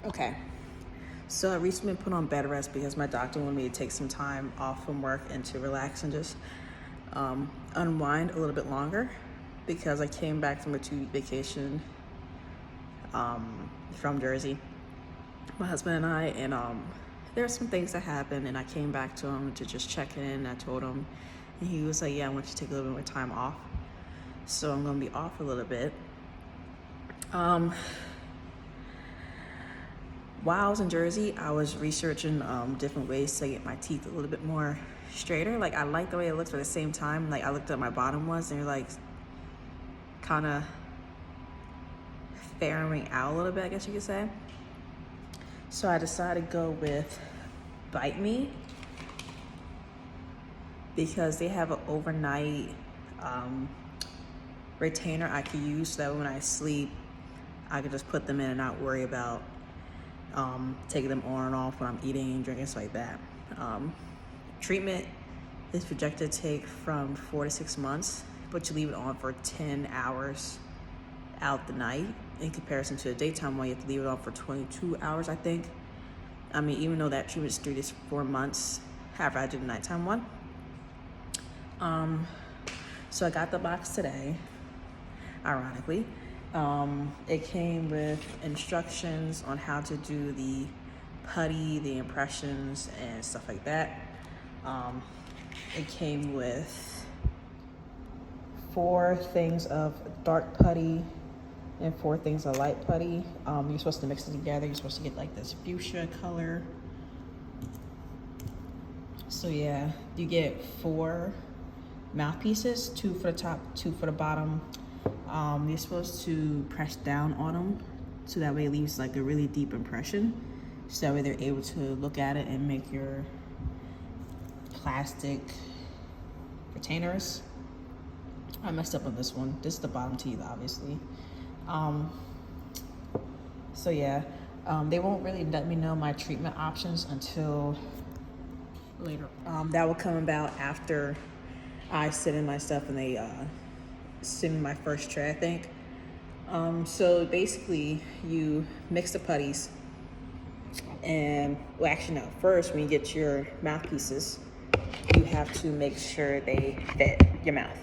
Okay, so I recently been put on bed rest because my doctor wanted me to take some time off from work and to relax and just unwind a little bit longer because I came back from a 2-week vacation from Jersey, my husband and I, and there were some things that happened, and I came back to him to just check in, and I told him, and he was like, yeah, I want you to take a little bit more time off. So I'm gonna be off a little bit. While I was in Jersey, I was researching different ways to get my teeth a little bit more straighter. Like, I like the way it looks, but at the same time, like, I looked at my bottom ones and they're like kind of fairing out a little bit, I guess you could say. So I decided to go with Byte because they have an overnight retainer I could use so that when I sleep, I could just put them in and not worry about taking them on and off when I'm eating and drinking, stuff like that. Treatment is projected to take from 4 to 6 months, but you leave it on for 10 hours out the night. In comparison to the daytime one, you have to leave it on for 22 hours, I think. I mean, even though that treatment is 3 to 4 months, however, I did the nighttime one. So I got the box today, ironically. It came with instructions on how to do the putty, the impressions, and stuff like that. It came with 4 things of dark putty and 4 things of light putty. You're supposed to mix it together. You're supposed to get like this fuchsia color. So yeah, you get 4 mouthpieces, 2 for the top, 2 for the bottom. You're supposed to press down on them so that way it leaves like a really deep impression. So that way they're able to look at it and make your plastic retainers. I messed up on this one. This is the bottom teeth, obviously. So yeah, they won't really let me know my treatment options until later. That will come about after I sit in my stuff and they send me my first tray, I think. So basically, you mix the putties, and well, actually no. First, when you get your mouthpieces, you have to make sure they fit your mouth.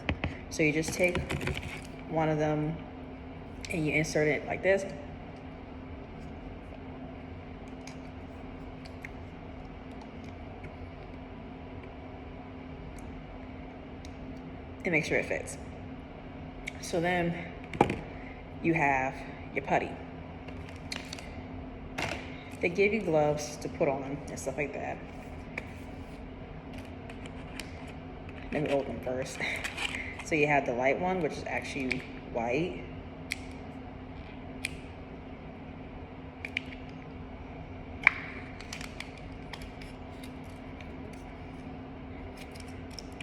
So you just take one of them and you insert it like this. And make sure it fits. So then you have your putty. They give you gloves to put on and stuff like that. Let me open them first. So you have the light one, which is actually white.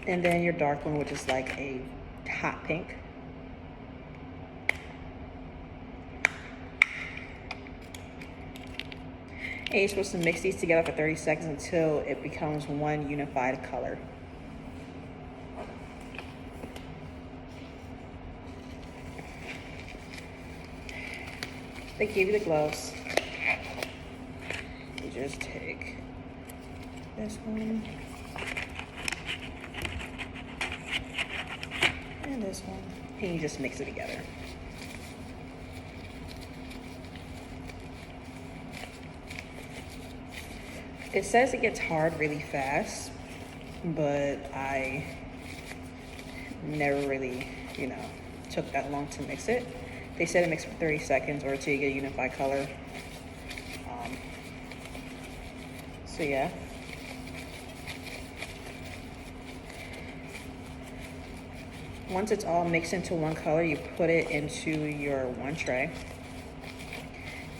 And then your dark one, which is like a hot pink. And you're supposed to mix these together for 30 seconds until it becomes one unified color. They give you the gloves. You just take this one and this one, and you just mix it together. It says it gets hard really fast, but I never really, took that long to mix it. They said it makes for 30 seconds or until you get a unified color. So yeah. Once it's all mixed into one color, you put it into your one tray.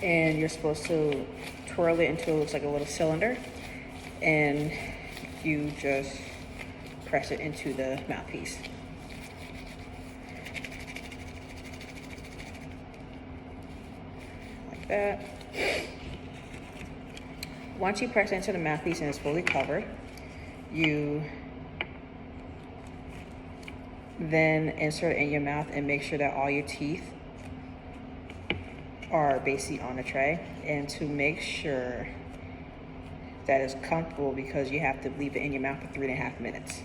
And you're supposed to twirl it until it looks like a little cylinder. And you just press it into the mouthpiece. Like that. Once you press it into the mouthpiece and it's fully covered, you then insert it in your mouth and make sure that all your teeth are basically on the tray, and to make sure that it's comfortable, because you have to leave it in your mouth for 3.5 minutes.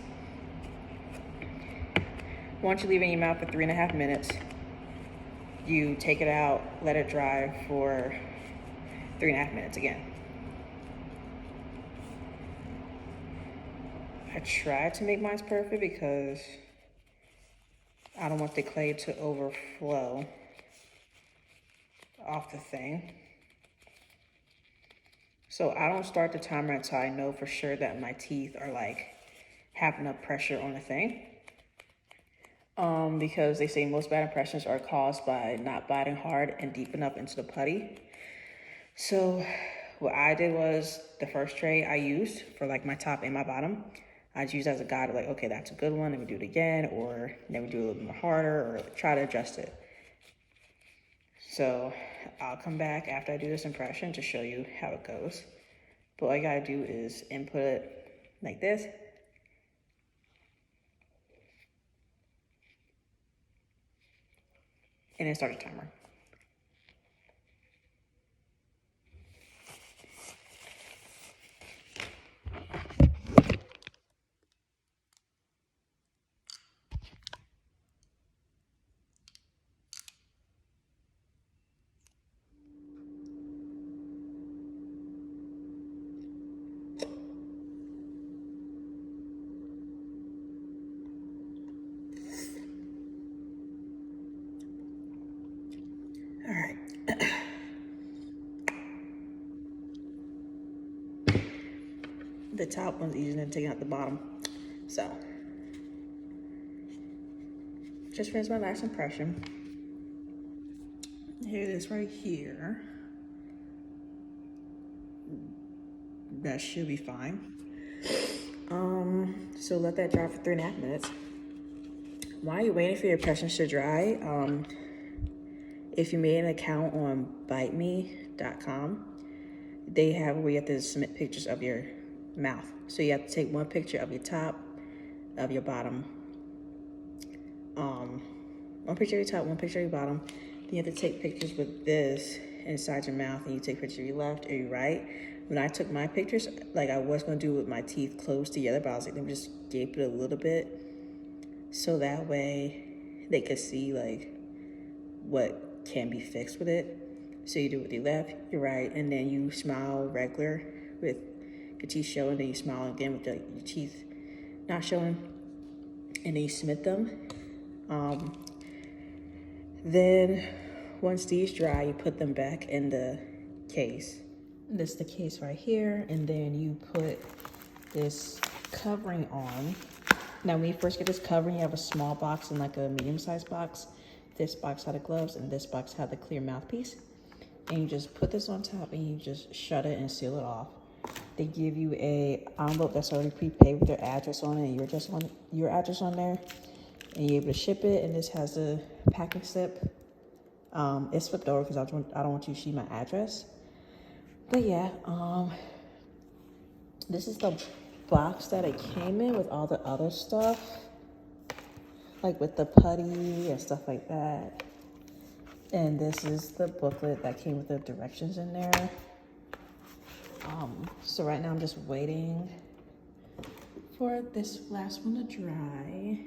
Once you leave it in your mouth for 3.5 minutes, you take it out, let it dry for 3.5 minutes again. I tried to make mine perfect because I don't want the clay to overflow off the thing. So I don't start the timer until I know for sure that my teeth are like have enough pressure on the thing. Because they say most bad impressions are caused by not biting hard and deep enough into the putty. So what I did was, the first tray I used for like my top and my bottom, I just used as a guide of like, okay, that's a good one, let me do it again, or let me do a little bit more harder, or try to adjust it. So I'll come back after I do this impression to show you how it goes. But all you gotta do is input it like this. And then start a timer. All right. The top one's easier than taking out the bottom. So, just finished my last impression. Here it is right here. That should be fine. So let that dry for 3.5 minutes. While you're waiting for your impressions to dry, if you made an account on byteme.com, they have where you have to submit pictures of your mouth. So you have to take one picture of your top, of your bottom, one picture of your top, one picture of your bottom. Then you have to take pictures with this inside your mouth, and you take pictures of your left or your right. When I took my pictures, like I was gonna do with my teeth closed together, but I was like, let me just gape it a little bit, so that way they could see like what can be fixed with it. So you do it with your left, your right, and then you smile regular with your teeth showing, then you smile again with your teeth not showing, and then you submit them. Then once these dry, you put them back in the case. This is the case right here, and then you put this covering on. Now when you first get this covering, you have a small box and like a medium-sized box. This box had the gloves, and this box had the clear mouthpiece. And you just put this on top, and you just shut it and seal it off. They give you a envelope that's already prepaid with your address on it and your address on there, and you're able to ship it. And this has a packing slip. It's flipped over because I don't want you to see my address. But yeah, this is the box that it came in with all the other stuff, like with the putty and stuff like that. And this is the booklet that came with the directions in there. So right now I'm just waiting for this last one to dry.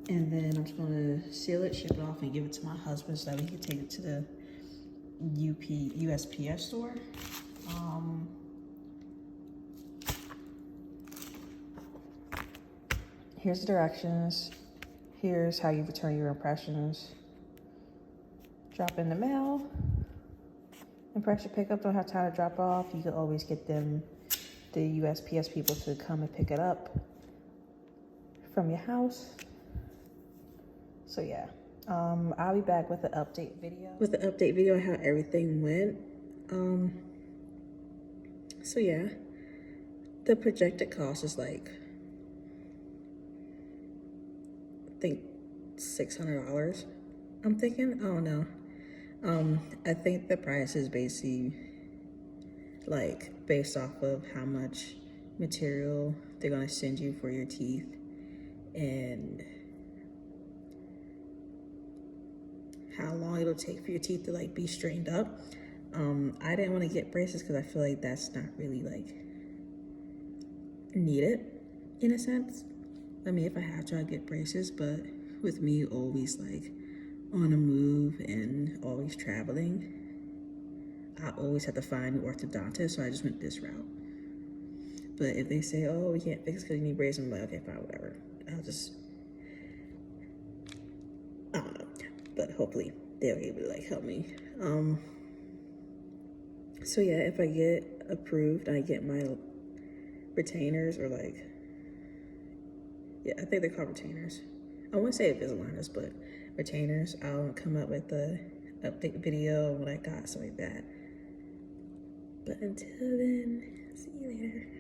And then I'm just gonna seal it, ship it off, and give it to my husband so that he can take it to the USPS store. Here's the directions. Here's how you return your impressions. Drop in the mail. Impression pickup, don't have time to drop off. You can always get the USPS people to come and pick it up from your house. So yeah, I'll be back with the update video. With the update video on how everything went. So yeah, the projected cost is like, I think $600. I'm thinking, I don't know. I think the price is basically like based off of how much material they're gonna send you for your teeth and how long it'll take for your teeth to like be straightened up. I didn't want to get braces because I feel like that's not really like needed in a sense. I mean, if I have to, I get braces, but with me always like on the move and always traveling, I always have to find an orthodontist, so I just went this route. But if they say, oh, we can't fix it because you need braces, I'm like, okay, fine, whatever. I'll just, I don't know. But hopefully they'll be able to like help me. So yeah, if I get approved, I get my retainers or like, yeah, I think they're called retainers. I wouldn't say Invisaligners, but retainers. I'll come up with the update video of what I got, something like that. But until then, see you later.